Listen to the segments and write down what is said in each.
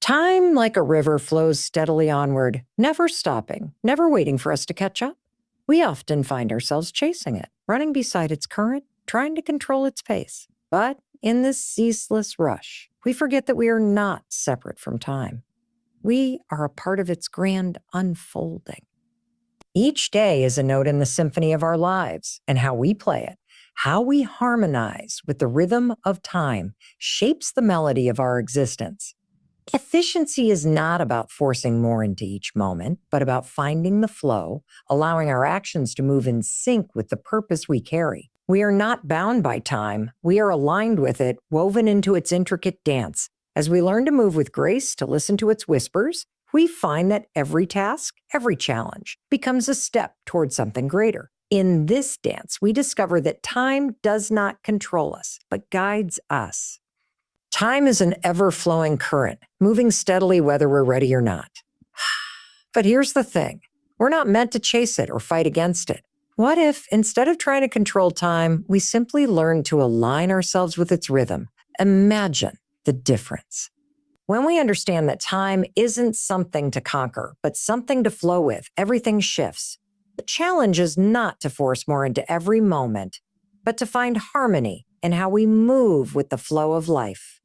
Time, like a river, flows steadily onward, never stopping, never waiting for us to catch up. We often find ourselves chasing it, running beside its current, trying to control its pace. But in this ceaseless rush, we forget that we are not separate from time. We are a part of its grand unfolding. Each day is a note in the symphony of our lives, and how we play it, how we harmonize with the rhythm of time, shapes the melody of our existence. Efficiency is not about forcing more into each moment, but about finding the flow, allowing our actions to move in sync with the purpose we carry. We are not bound by time. We are aligned with it, woven into its intricate dance. As we learn to move with grace, to listen to its whispers, we find that every task, every challenge becomes a step towards something greater. In this dance, we discover that time does not control us, but guides us. Time is an ever-flowing current, moving steadily whether we're ready or not. But here's the thing. We're not meant to chase it or fight against it. What if, instead of trying to control time, we simply learn to align ourselves with its rhythm? Imagine the difference. When we understand that time isn't something to conquer, but something to flow with, everything shifts. The challenge is not to force more into every moment, but to find harmony in how we move with the flow of life.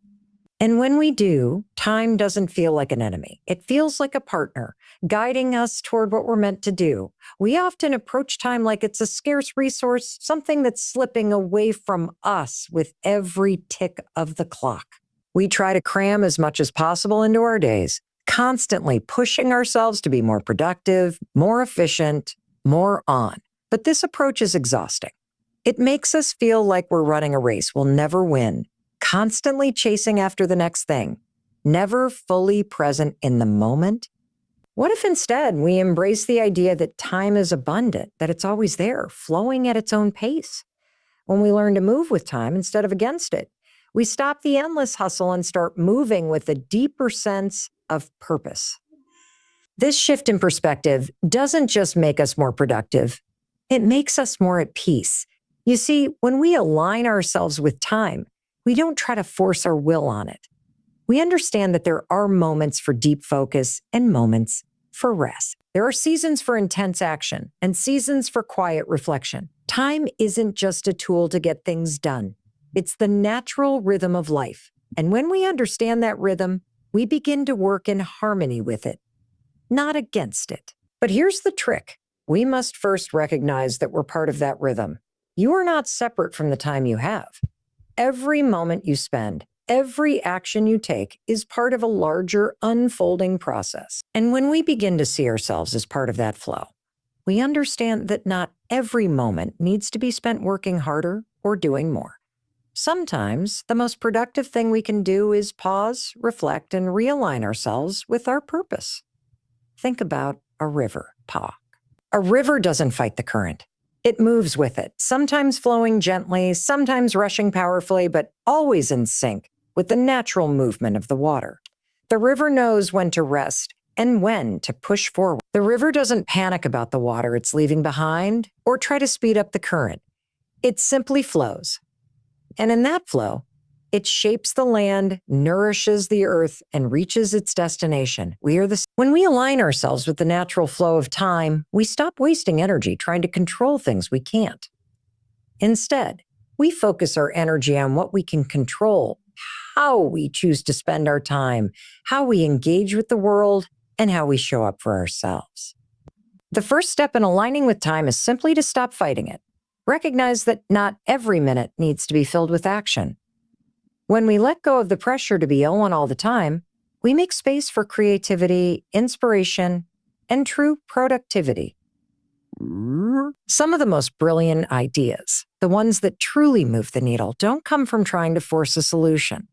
And when we do, time doesn't feel like an enemy. It feels like a partner, guiding us toward what we're meant to do. We often approach time like it's a scarce resource, something that's slipping away from us with every tick of the clock. We try to cram as much as possible into our days, constantly pushing ourselves to be more productive, more efficient, more on. But this approach is exhausting. It makes us feel like we're running a race we'll never win, constantly chasing after the next thing, never fully present in the moment. What if instead we embrace the idea that time is abundant, that it's always there, flowing at its own pace? When we learn to move with time instead of against it, we stop the endless hustle and start moving with a deeper sense of purpose. This shift in perspective doesn't just make us more productive, it makes us more at peace. You see, when we align ourselves with time, we don't try to force our will on it. We understand that there are moments for deep focus and moments for rest. There are seasons for intense action and seasons for quiet reflection. Time isn't just a tool to get things done. It's the natural rhythm of life. And when we understand that rhythm, we begin to work in harmony with it, not against it. But here's the trick. We must first recognize that we're part of that rhythm. You are not separate from the time you have. Every moment you spend, every action you take is part of a larger unfolding process. And when we begin to see ourselves as part of that flow, we understand that not every moment needs to be spent working harder or doing more. Sometimes the most productive thing we can do is pause, reflect, and realign ourselves with our purpose. Think about a river, Pa. A river doesn't fight the current. It moves with it, sometimes flowing gently, sometimes rushing powerfully, but always in sync with the natural movement of the water. The river knows when to rest and when to push forward. The river doesn't panic about the water it's leaving behind or try to speed up the current. It simply flows. And in that flow, it shapes the land, nourishes the earth, and reaches its destination. When we align ourselves with the natural flow of time, we stop wasting energy trying to control things we can't. Instead, we focus our energy on what we can control, how we choose to spend our time, how we engage with the world, and how we show up for ourselves. The first step in aligning with time is simply to stop fighting it. Recognize that not every minute needs to be filled with action. When we let go of the pressure to be on all the time, we make space for creativity, inspiration, and true productivity. Some of the most brilliant ideas, the ones that truly move the needle, don't come from trying to force a solution.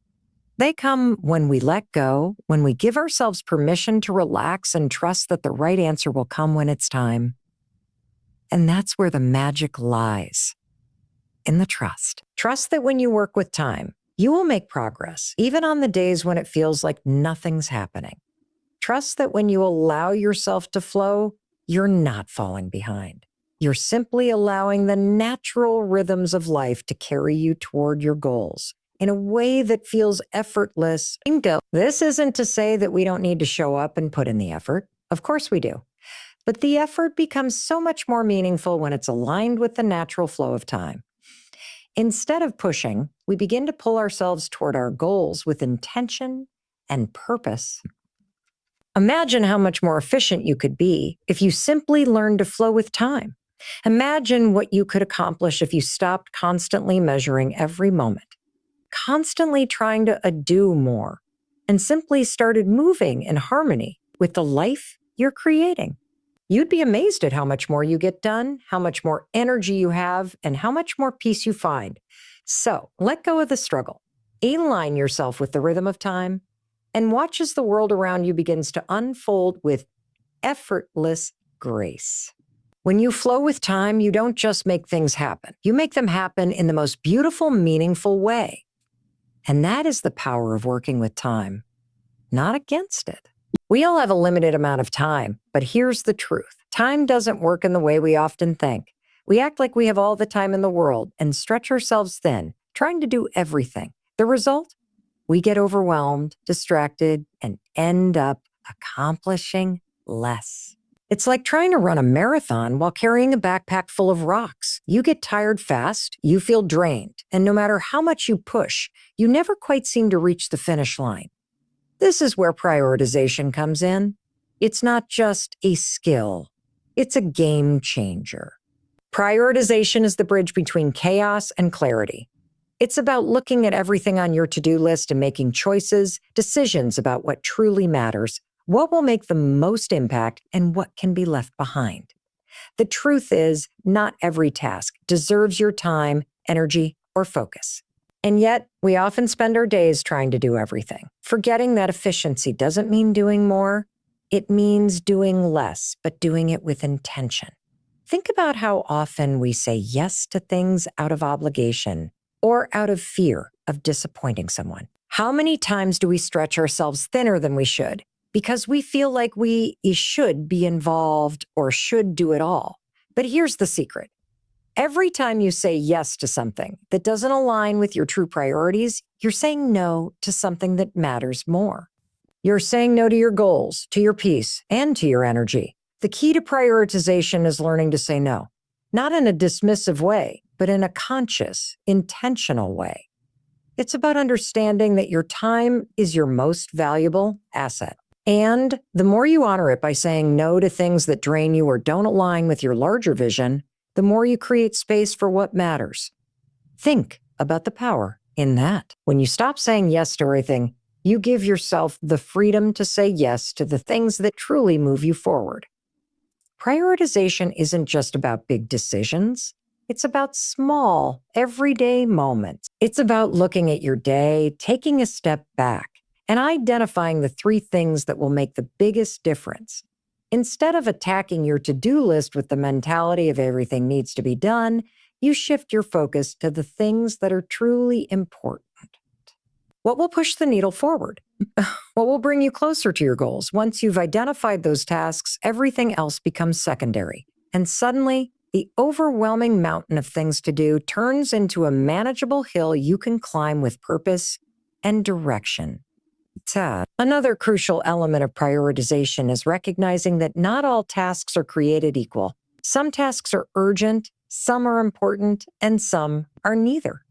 They come when we let go, when we give ourselves permission to relax and trust that the right answer will come when it's time. And that's where the magic lies, in the trust. Trust that when you work with time, you will make progress, even on the days when it feels like nothing's happening. Trust that when you allow yourself to flow, you're not falling behind. You're simply allowing the natural rhythms of life to carry you toward your goals. in a way that feels effortless. This isn't to say that we don't need to show up and put in the effort. Of course we do. But the effort becomes so much more meaningful when it's aligned with the natural flow of time. Instead of pushing, we begin to pull ourselves toward our goals with intention and purpose. Imagine how much more efficient you could be if you simply learned to flow with time. Imagine what you could accomplish if you stopped constantly measuring every moment, constantly trying to do more, and simply started moving in harmony with the life you're creating. You'd be amazed at how much more you get done, how much more energy you have, and how much more peace you find. So let go of the struggle. Align yourself with the rhythm of time and watch as the world around you begins to unfold with effortless grace. When you flow with time, you don't just make things happen. You make them happen in the most beautiful, meaningful way. And that is the power of working with time, not against it. We all have a limited amount of time, but here's the truth. Time doesn't work in the way we often think. We act like we have all the time in the world and stretch ourselves thin, trying to do everything. The result? We get overwhelmed, distracted, and end up accomplishing less. It's like trying to run a marathon while carrying a backpack full of rocks. You get tired fast, you feel drained, and no matter how much you push, you never quite seem to reach the finish line. This is where prioritization comes in. It's not just a skill, it's a game changer. Prioritization is the bridge between chaos and clarity. It's about looking at everything on your to-do list and making choices, decisions about what truly matters, what will make the most impact, and what can be left behind. The truth is, not every task deserves your time, energy, or focus. And yet, we often spend our days trying to do everything, forgetting that efficiency doesn't mean doing more. It means doing less, but doing it with intention. Think about how often we say yes to things out of obligation or out of fear of disappointing someone. How many times do we stretch ourselves thinner than we should because we feel like we should be involved or should do it all? But here's the secret. Every time you say yes to something that doesn't align with your true priorities, you're saying no to something that matters more. You're saying no to your goals, to your peace, and to your energy. The key to prioritization is learning to say no, not in a dismissive way, but in a conscious, intentional way. It's about understanding that your time is your most valuable asset. And the more you honor it by saying no to things that drain you or don't align with your larger vision, the more you create space for what matters. Think about the power in that. When you stop saying yes to everything, you give yourself the freedom to say yes to the things that truly move you forward. Prioritization isn't just about big decisions. It's about small, everyday moments. It's about looking at your day, taking a step back, and identifying the 3 things that will make the biggest difference. Instead of attacking your to-do list with the mentality of everything needs to be done, you shift your focus to the things that are truly important. What will push the needle forward? What will bring you closer to your goals? Once you've identified those tasks, everything else becomes secondary. And suddenly, the overwhelming mountain of things to do turns into a manageable hill you can climb with purpose and direction. Another crucial element of prioritization is recognizing that not all tasks are created equal. Some tasks are urgent, some are important, and some are neither.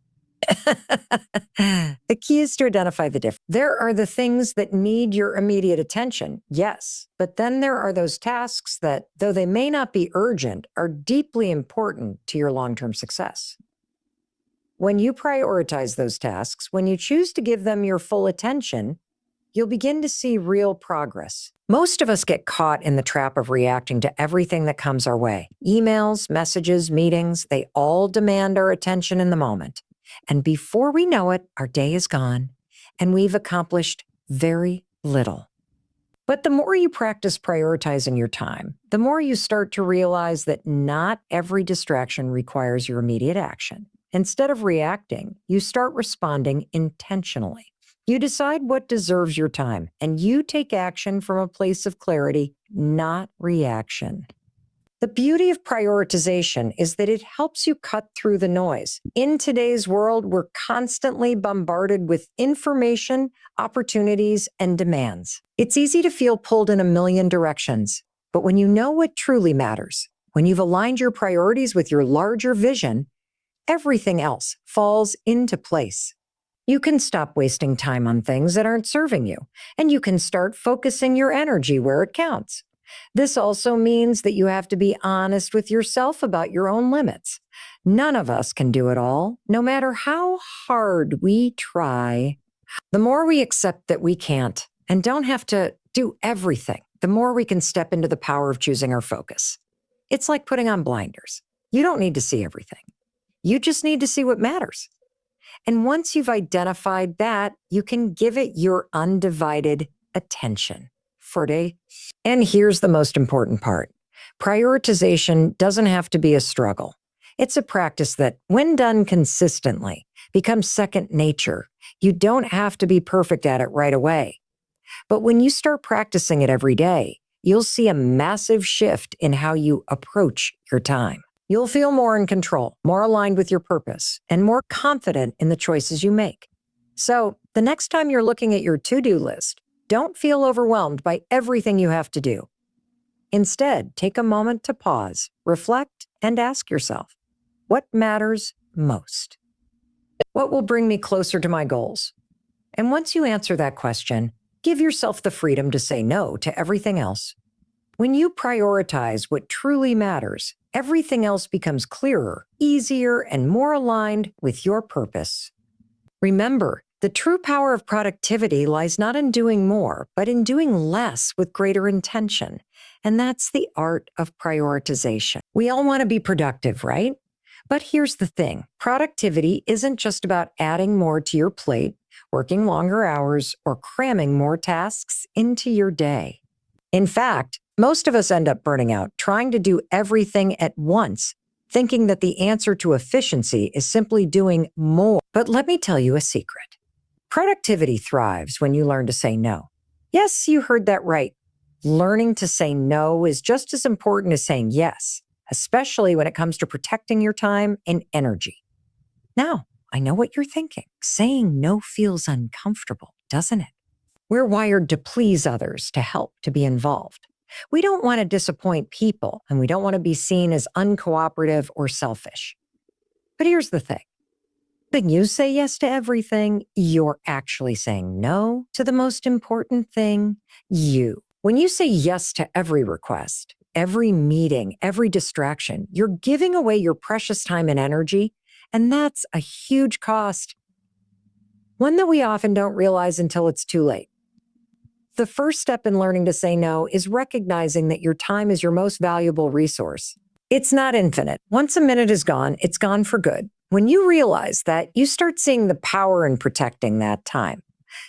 The key is to identify the difference. There are the things that need your immediate attention, yes, but then there are those tasks that, though they may not be urgent, are deeply important to your long-term success. When you prioritize those tasks, when you choose to give them your full attention, you'll begin to see real progress. Most of us get caught in the trap of reacting to everything that comes our way. Emails, messages, meetings, they all demand our attention in the moment. And before we know it, our day is gone, and we've accomplished very little. But the more you practice prioritizing your time, the more you start to realize that not every distraction requires your immediate action. Instead of reacting, you start responding intentionally. You decide what deserves your time, and you take action from a place of clarity, not reaction. The beauty of prioritization is that it helps you cut through the noise. In today's world, we're constantly bombarded with information, opportunities, and demands. It's easy to feel pulled in a million directions, but when you know what truly matters, when you've aligned your priorities with your larger vision, everything else falls into place. You can stop wasting time on things that aren't serving you, and you can start focusing your energy where it counts. This also means that you have to be honest with yourself about your own limits. None of us can do it all, no matter how hard we try. The more we accept that we can't and don't have to do everything, the more we can step into the power of choosing our focus. It's like putting on blinders. You don't need to see everything. You just need to see what matters. And once you've identified that, you can give it your undivided attention. And here's the most important part. Prioritization doesn't have to be a struggle. It's a practice that, when done consistently, becomes second nature. You don't have to be perfect at it right away. But when you start practicing it every day, you'll see a massive shift in how you approach your time. You'll feel more in control, more aligned with your purpose, and more confident in the choices you make. So, the next time you're looking at your to-do list, don't feel overwhelmed by everything you have to do. Instead, take a moment to pause, reflect, and ask yourself, what matters most? What will bring me closer to my goals? And once you answer that question, give yourself the freedom to say no to everything else. When you prioritize what truly matters, everything else becomes clearer, easier, and more aligned with your purpose. Remember, the true power of productivity lies not in doing more, but in doing less with greater intention. And that's the art of prioritization. We all want to be productive, right? But here's the thing. Productivity isn't just about adding more to your plate, working longer hours, or cramming more tasks into your day. In fact, most of us end up burning out, trying to do everything at once, thinking that the answer to efficiency is simply doing more. But let me tell you a secret. Productivity thrives when you learn to say no. Yes, you heard that right. Learning to say no is just as important as saying yes, especially when it comes to protecting your time and energy. Now, I know what you're thinking. Saying no feels uncomfortable, doesn't it? We're wired to please others, to help, to be involved. We don't want to disappoint people, and we don't want to be seen as uncooperative or selfish. But here's the thing. When you say yes to everything, you're actually saying no to the most important thing, you. When you say yes to every request, every meeting, every distraction, you're giving away your precious time and energy, and that's a huge cost. One that we often don't realize until it's too late. The first step in learning to say no is recognizing that your time is your most valuable resource. It's not infinite. Once a minute is gone, it's gone for good. When you realize that, you start seeing the power in protecting that time.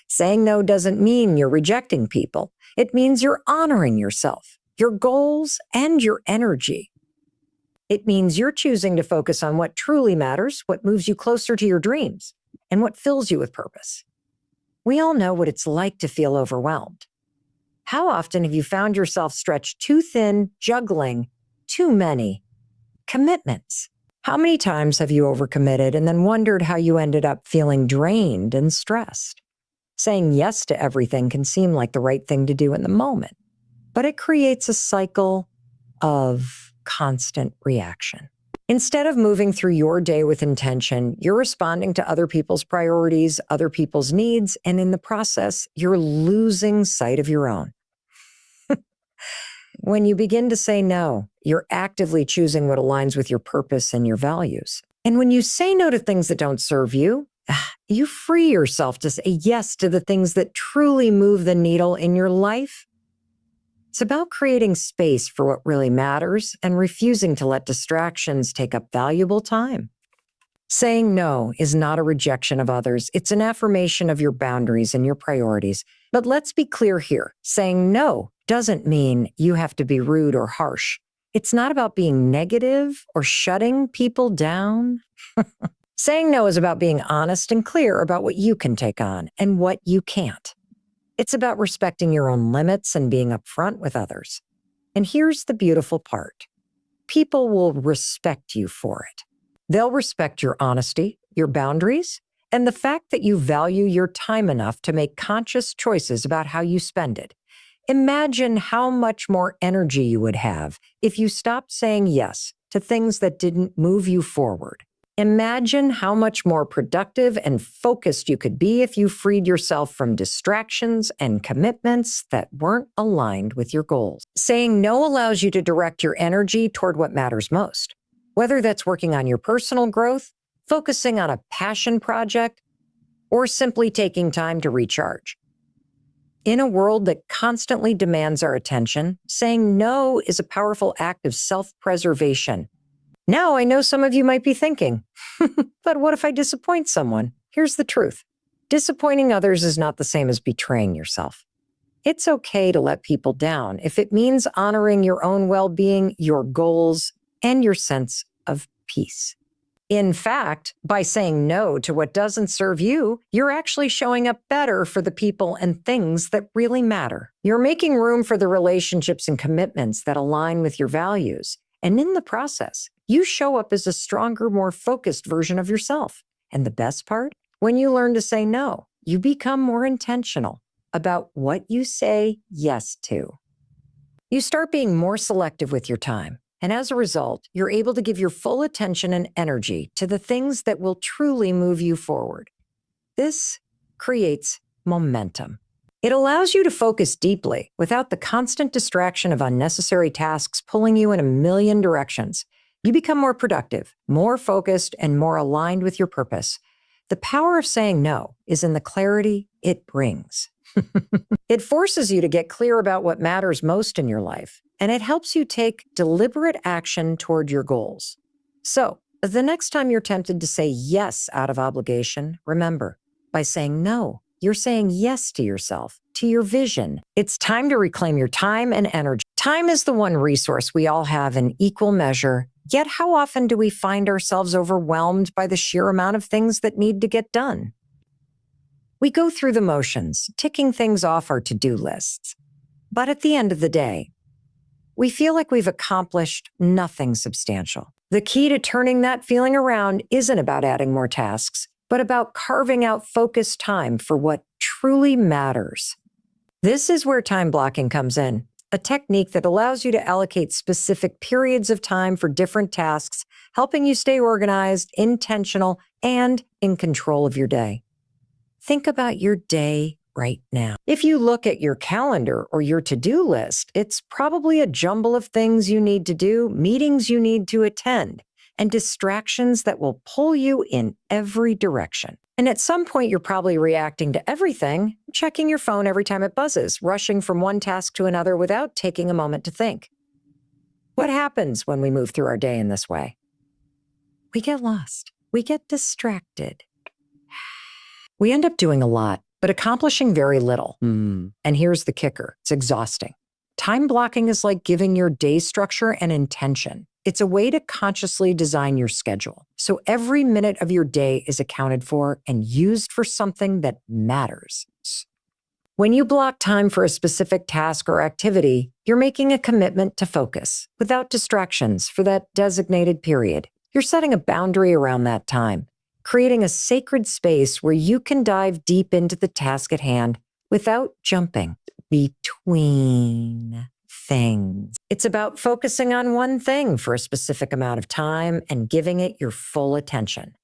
Saying no doesn't mean you're rejecting people. It means you're honoring yourself, your goals, and your energy. It means you're choosing to focus on what truly matters, what moves you closer to your dreams, and what fills you with purpose. We all know what it's like to feel overwhelmed. How often have you found yourself stretched too thin, juggling too many commitments? How many times have you overcommitted and then wondered how you ended up feeling drained and stressed? Saying yes to everything can seem like the right thing to do in the moment, but it creates a cycle of constant reaction. Instead of moving through your day with intention, you're responding to other people's priorities, other people's needs, and in the process, you're losing sight of your own. When you begin to say no, you're actively choosing what aligns with your purpose and your values. And when you say no to things that don't serve you, you free yourself to say yes to the things that truly move the needle in your life. It's about creating space for what really matters and refusing to let distractions take up valuable time. Saying no is not a rejection of others. It's an affirmation of your boundaries and your priorities. But let's be clear here. Saying no doesn't mean you have to be rude or harsh. It's not about being negative or shutting people down. Saying no is about being honest and clear about what you can take on and what you can't. It's about respecting your own limits and being upfront with others. And here's the beautiful part. people will respect you for it. They'll respect your honesty, your boundaries, and the fact that you value your time enough to make conscious choices about how you spend it. Imagine how much more energy you would have if you stopped saying yes to things that didn't move you forward. Imagine how much more productive and focused you could be if you freed yourself from distractions and commitments that weren't aligned with your goals. Saying no allows you to direct your energy toward what matters most, whether that's working on your personal growth, focusing on a passion project, or simply taking time to recharge. In a world that constantly demands our attention, saying no is a powerful act of self-preservation. Now, I know some of you might be thinking, but what if I disappoint someone? Here's the truth. Disappointing others is not the same as betraying yourself. It's okay to let people down if it means honoring your own well-being, your goals, and your sense of peace. In fact, by saying no to what doesn't serve you, you're actually showing up better for the people and things that really matter. You're making room for the relationships and commitments that align with your values. And in the process, you show up as a stronger, more focused version of yourself. And the best part? When you learn to say no, you become more intentional about what you say yes to. You start being more selective with your time. And as a result, you're able to give your full attention and energy to the things that will truly move you forward. This creates momentum. It allows you to focus deeply without the constant distraction of unnecessary tasks pulling you in a million directions. You become more productive, more focused, and more aligned with your purpose. The power of saying no is in the clarity it brings. It forces you to get clear about what matters most in your life, and it helps you take deliberate action toward your goals. So, the next time you're tempted to say yes out of obligation, remember, by saying no, you're saying yes to yourself, to your vision. It's time to reclaim your time and energy. Time is the one resource we all have in equal measure, yet how often do we find ourselves overwhelmed by the sheer amount of things that need to get done? We go through the motions, ticking things off our to-do lists. But at the end of the day, we feel like we've accomplished nothing substantial. The key to turning that feeling around isn't about adding more tasks, but about carving out focused time for what truly matters. This is where time blocking comes in, a technique that allows you to allocate specific periods of time for different tasks, helping you stay organized, intentional, and in control of your day. Think about your day right now. If you look at your calendar or your to-do list, it's probably a jumble of things you need to do, meetings you need to attend, and distractions that will pull you in every direction. And at some point, you're probably reacting to everything, checking your phone every time it buzzes, rushing from one task to another without taking a moment to think. What happens when we move through our day in this way? We get lost. We get distracted. We end up doing a lot, but accomplishing very little. And here's the kicker. It's exhausting. Time blocking is like giving your day structure and intention. It's a way to consciously design your schedule, so every minute of your day is accounted for and used for something that matters. When you block time for a specific task or activity, you're making a commitment to focus without distractions for that designated period. You're setting a boundary around that time, creating a sacred space where you can dive deep into the task at hand without jumping between things. It's about focusing on one thing for a specific amount of time and giving it your full attention.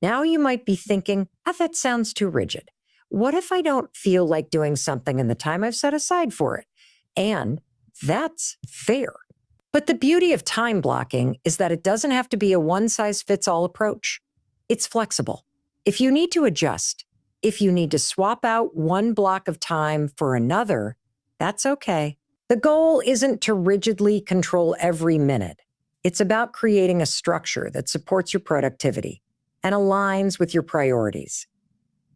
Now you might be thinking, that sounds too rigid. What if I don't feel like doing something in the time I've set aside for it? And that's fair. But the beauty of time blocking is that it doesn't have to be a one-size-fits-all approach. It's flexible. If you need to adjust, if you need to swap out one block of time for another, that's okay. The goal isn't to rigidly control every minute. It's about creating a structure that supports your productivity and aligns with your priorities.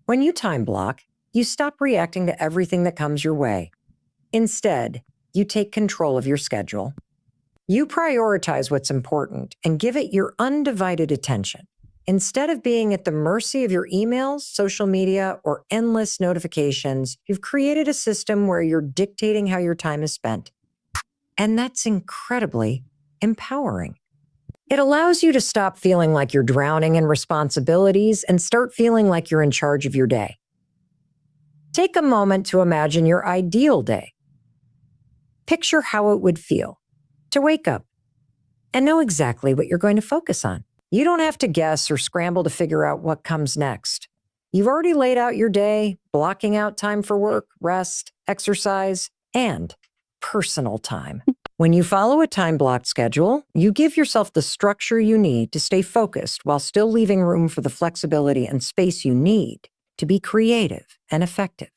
When you time block, you stop reacting to everything that comes your way. Instead, you take control of your schedule. You prioritize what's important and give it your undivided attention. Instead of being at the mercy of your emails, social media, or endless notifications, you've created a system where you're dictating how your time is spent. And that's incredibly empowering. It allows you to stop feeling like you're drowning in responsibilities and start feeling like you're in charge of your day. Take a moment to imagine your ideal day. Picture how it would feel to wake up and know exactly what you're going to focus on. You don't have to guess or scramble to figure out what comes next. You've already laid out your day, blocking out time for work, rest, exercise, and personal time. When you follow a time-blocked schedule, you give yourself the structure you need to stay focused while still leaving room for the flexibility and space you need to be creative and effective.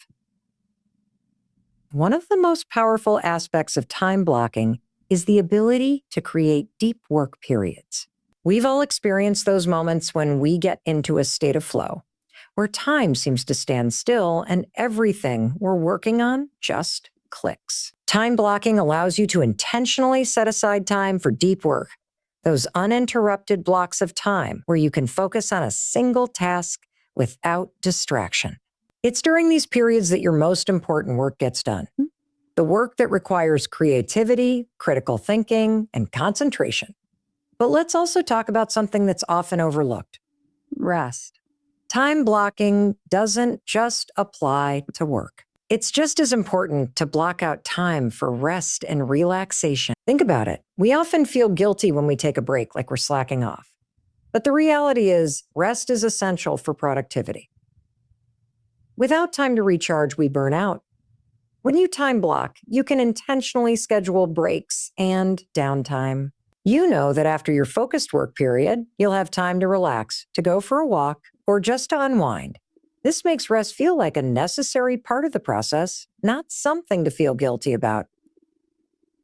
One of the most powerful aspects of time blocking is the ability to create deep work periods. We've all experienced those moments when we get into a state of flow, where time seems to stand still and everything we're working on just clicks. Time blocking allows you to intentionally set aside time for deep work, those uninterrupted blocks of time where you can focus on a single task without distraction. It's during these periods that your most important work gets done. The work that requires creativity, critical thinking, and concentration. But let's also talk about something that's often overlooked: rest. Time blocking doesn't just apply to work. It's just as important to block out time for rest and relaxation. Think about it. We often feel guilty when we take a break, like we're slacking off. But the reality is, rest is essential for productivity. Without time to recharge, we burn out. When you time block, you can intentionally schedule breaks and downtime. You know that after your focused work period, you'll have time to relax, to go for a walk, or just to unwind. This makes rest feel like a necessary part of the process, not something to feel guilty about.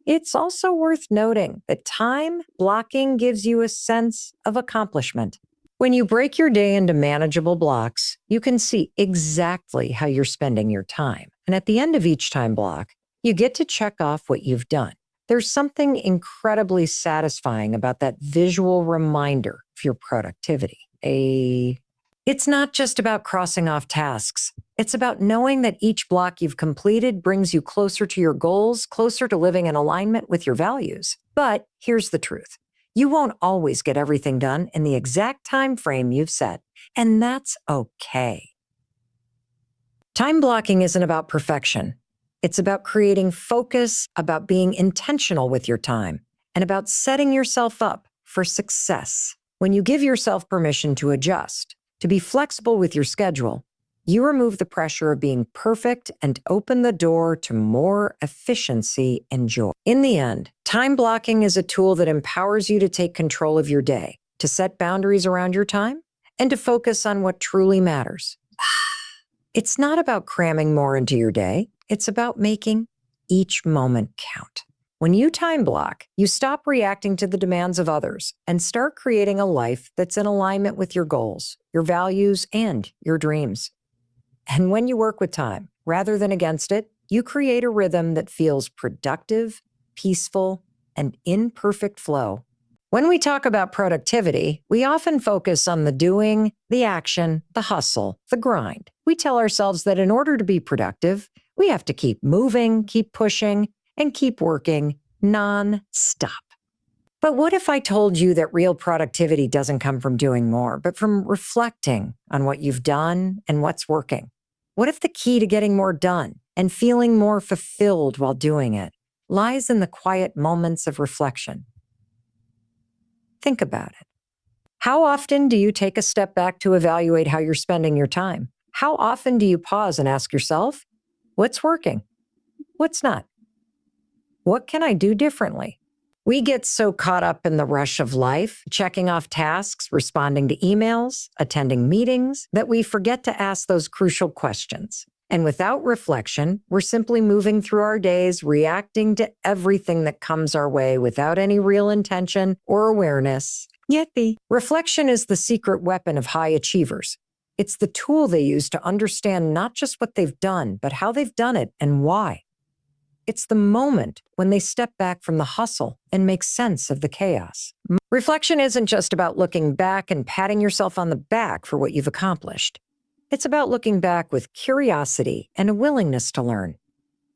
It's also worth noting that time blocking gives you a sense of accomplishment. When you break your day into manageable blocks, you can see exactly how you're spending your time. And at the end of each time block, you get to check off what you've done. There's something incredibly satisfying about that visual reminder of your productivity. It's not just about crossing off tasks. It's about knowing that each block you've completed brings you closer to your goals, closer to living in alignment with your values. But here's the truth. You won't always get everything done in the exact time frame you've set, and that's okay. Time blocking isn't about perfection. It's about creating focus, about being intentional with your time, and about setting yourself up for success. When you give yourself permission to adjust, to be flexible with your schedule, you remove the pressure of being perfect and open the door to more efficiency and joy. In the end, time blocking is a tool that empowers you to take control of your day, to set boundaries around your time, and to focus on what truly matters. It's not about cramming more into your day. It's about making each moment count. When you time block, you stop reacting to the demands of others and start creating a life that's in alignment with your goals, your values, and your dreams. And when you work with time, rather than against it, you create a rhythm that feels productive, peaceful, and in perfect flow. When we talk about productivity, we often focus on the doing, the action, the hustle, the grind. We tell ourselves that in order to be productive, we have to keep moving, keep pushing, and keep working non-stop. But what if I told you that real productivity doesn't come from doing more, but from reflecting on what you've done and what's working? What if the key to getting more done and feeling more fulfilled while doing it lies in the quiet moments of reflection? Think about it. How often do you take a step back to evaluate how you're spending your time? How often do you pause and ask yourself, what's working? What's not? What can I do differently? We get so caught up in the rush of life, checking off tasks, responding to emails, attending meetings, that we forget to ask those crucial questions. And without reflection, we're simply moving through our days, reacting to everything that comes our way without any real intention or awareness. Yippee. Reflection is the secret weapon of high achievers. It's the tool they use to understand not just what they've done, but how they've done it and why. It's the moment when they step back from the hustle and make sense of the chaos. Reflection isn't just about looking back and patting yourself on the back for what you've accomplished. It's about looking back with curiosity and a willingness to learn.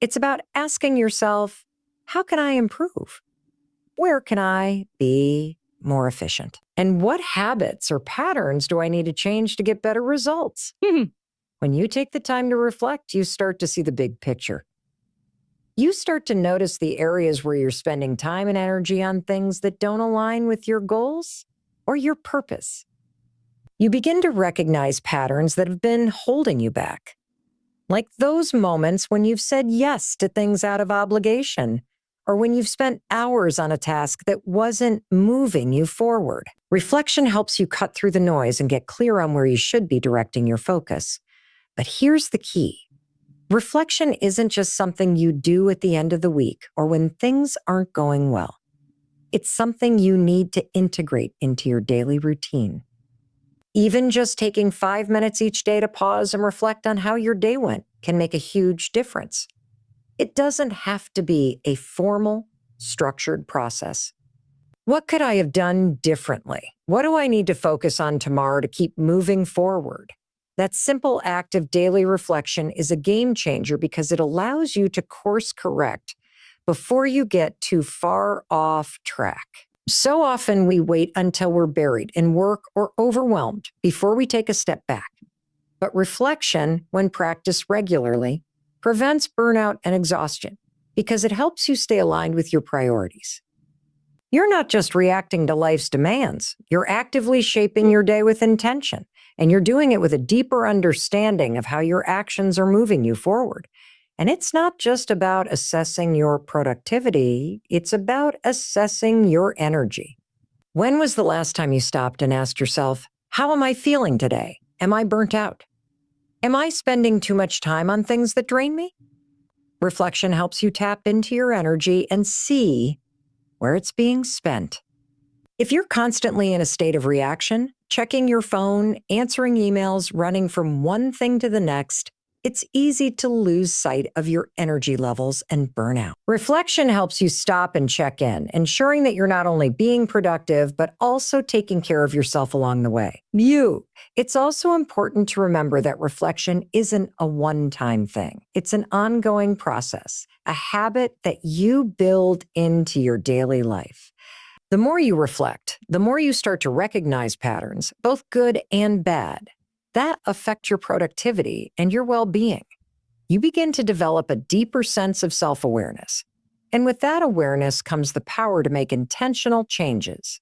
It's about asking yourself, how can I improve? Where can I be more efficient? And what habits or patterns do I need to change to get better results? When you take the time to reflect, you start to see the big picture. You start to notice the areas where you're spending time and energy on things that don't align with your goals or your purpose. You begin to recognize patterns that have been holding you back, like those moments when you've said yes to things out of obligation, or when you've spent hours on a task that wasn't moving you forward. Reflection helps you cut through the noise and get clear on where you should be directing your focus. But here's the key. Reflection isn't just something you do at the end of the week or when things aren't going well. It's something you need to integrate into your daily routine. Even just taking 5 minutes each day to pause and reflect on how your day went can make a huge difference. It doesn't have to be a formal, structured process. What could I have done differently? What do I need to focus on tomorrow to keep moving forward? That simple act of daily reflection is a game changer because it allows you to course correct before you get too far off track. So often we wait until we're buried in work or overwhelmed before we take a step back. But reflection, when practiced regularly, prevents burnout and exhaustion because it helps you stay aligned with your priorities. You're not just reacting to life's demands, you're actively shaping your day with intention, and you're doing it with a deeper understanding of how your actions are moving you forward. And it's not just about assessing your productivity, it's about assessing your energy. When was the last time you stopped and asked yourself, how am I feeling today? Am I burnt out? Am I spending too much time on things that drain me? Reflection helps you tap into your energy and see where it's being spent. If you're constantly in a state of reaction, checking your phone, answering emails, running from one thing to the next, it's easy to lose sight of your energy levels and burn out. Reflection helps you stop and check in, ensuring that you're not only being productive, but also taking care of yourself along the way. It's also important to remember that reflection isn't a one-time thing. It's an ongoing process, a habit that you build into your daily life. The more you reflect, the more you start to recognize patterns, both good and bad, that affect your productivity and your well-being. You begin to develop a deeper sense of self-awareness. And with that awareness comes the power to make intentional changes.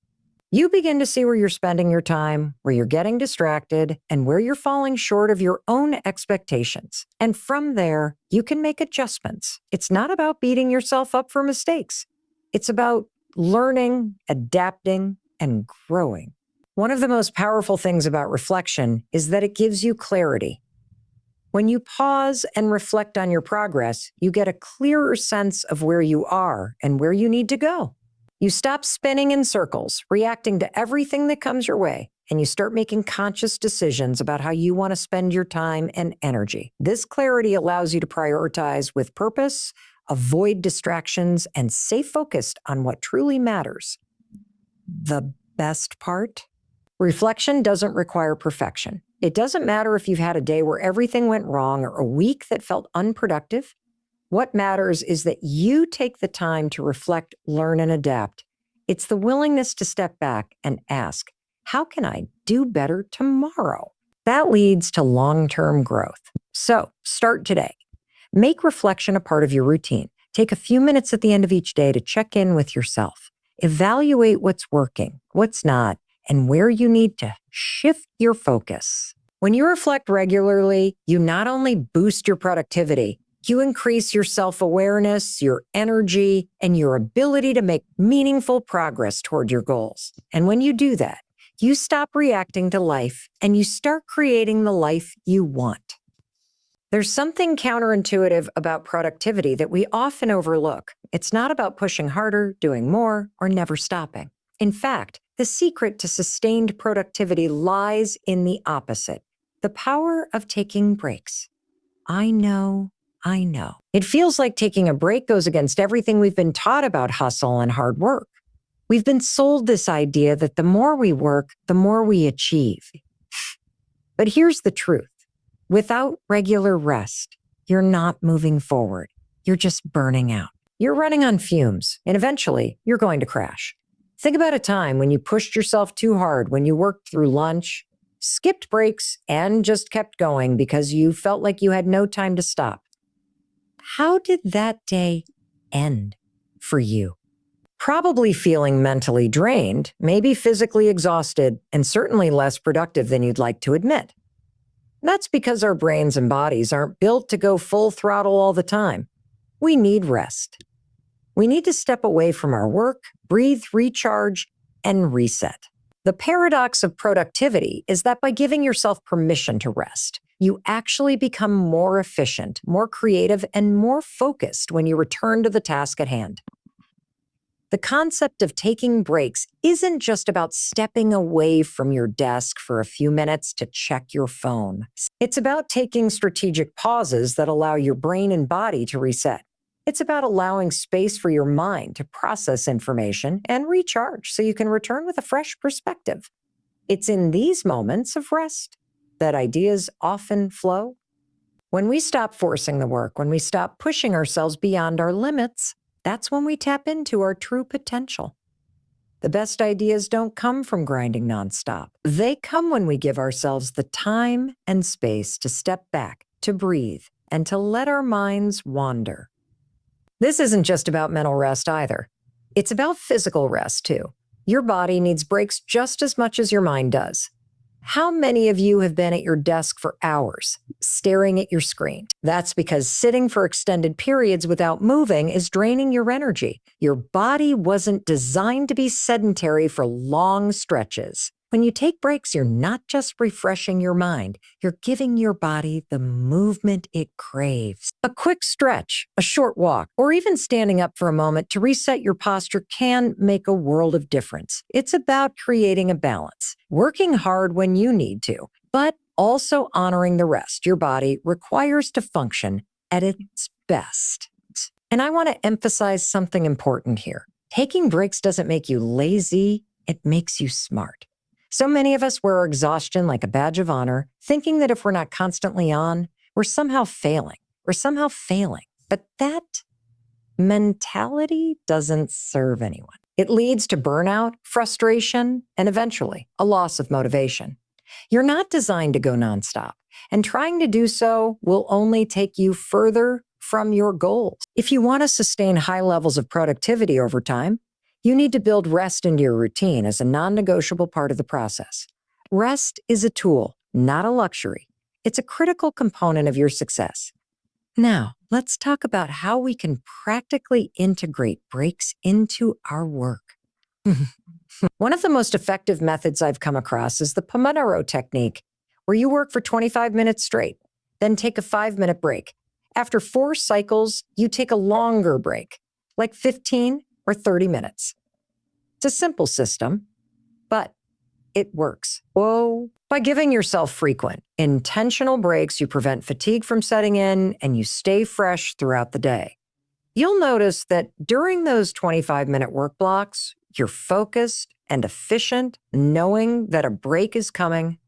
You begin to see where you're spending your time, where you're getting distracted, and where you're falling short of your own expectations. And from there, you can make adjustments. It's not about beating yourself up for mistakes. It's about learning, adapting, and growing. One of the most powerful things about reflection is that it gives you clarity. When you pause and reflect on your progress, you get a clearer sense of where you are and where you need to go. You stop spinning in circles, reacting to everything that comes your way, and you start making conscious decisions about how you want to spend your time and energy. This clarity allows you to prioritize with purpose, avoid distractions, and stay focused on what truly matters. The best part? Reflection doesn't require perfection. It doesn't matter if you've had a day where everything went wrong or a week that felt unproductive. What matters is that you take the time to reflect, learn, and adapt. It's the willingness to step back and ask, how can I do better tomorrow? That leads to long-term growth. So start today. Make reflection a part of your routine. Take a few minutes at the end of each day to check in with yourself. Evaluate what's working, what's not, and where you need to shift your focus. When you reflect regularly, you not only boost your productivity, you increase your self-awareness, your energy, and your ability to make meaningful progress toward your goals. And when you do that, you stop reacting to life and you start creating the life you want. There's something counterintuitive about productivity that we often overlook. It's not about pushing harder, doing more, or never stopping. In fact, the secret to sustained productivity lies in the opposite, the power of taking breaks. I know. It feels like taking a break goes against everything we've been taught about hustle and hard work. We've been sold this idea that the more we work, the more we achieve. But here's the truth. Without regular rest, you're not moving forward. You're just burning out. You're running on fumes, and eventually you're going to crash. Think about a time when you pushed yourself too hard, when you worked through lunch, skipped breaks, and just kept going because you felt like you had no time to stop. How did that day end for you? Probably feeling mentally drained, maybe physically exhausted, and certainly less productive than you'd like to admit. That's because our brains and bodies aren't built to go full throttle all the time. We need rest. We need to step away from our work, breathe, recharge, and reset. The paradox of productivity is that by giving yourself permission to rest, you actually become more efficient, more creative, and more focused when you return to the task at hand. The concept of taking breaks isn't just about stepping away from your desk for a few minutes to check your phone. It's about taking strategic pauses that allow your brain and body to reset. It's about allowing space for your mind to process information and recharge so you can return with a fresh perspective. It's in these moments of rest that ideas often flow. When we stop forcing the work, when we stop pushing ourselves beyond our limits, that's when we tap into our true potential. The best ideas don't come from grinding nonstop. They come when we give ourselves the time and space to step back, to breathe, and to let our minds wander. This isn't just about mental rest either. It's about physical rest too. Your body needs breaks just as much as your mind does. How many of you have been at your desk for hours, staring at your screen? That's because sitting for extended periods without moving is draining your energy. Your body wasn't designed to be sedentary for long stretches. When you take breaks, you're not just refreshing your mind, you're giving your body the movement it craves. A quick stretch, a short walk, or even standing up for a moment to reset your posture can make a world of difference. It's about creating a balance, working hard when you need to, but also honoring the rest your body requires to function at its best. And I want to emphasize something important here. Taking breaks doesn't make you lazy, it makes you smart. So many of us wear our exhaustion like a badge of honor, thinking that if we're not constantly on, we're somehow failing. But that mentality doesn't serve anyone. It leads to burnout, frustration, and eventually a loss of motivation. You're not designed to go nonstop, and trying to do so will only take you further from your goals. If you want to sustain high levels of productivity over time, you need to build rest into your routine as a non-negotiable part of the process. Rest is a tool, not a luxury. It's a critical component of your success. Now, let's talk about how we can practically integrate breaks into our work. One of the most effective methods I've come across is the Pomodoro technique, where you work for 25 minutes straight, then take a 5-minute break. After 4 cycles, you take a longer break, like 15 or 30 minutes. It's a simple system, but it works. By giving yourself frequent, intentional breaks, you prevent fatigue from setting in and you stay fresh throughout the day. You'll notice that during those 25-minute work blocks, you're focused and efficient, knowing that a break is coming.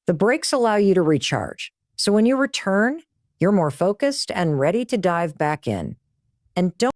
The breaks allow you to recharge. So when you return, you're more focused and ready to dive back in. And don't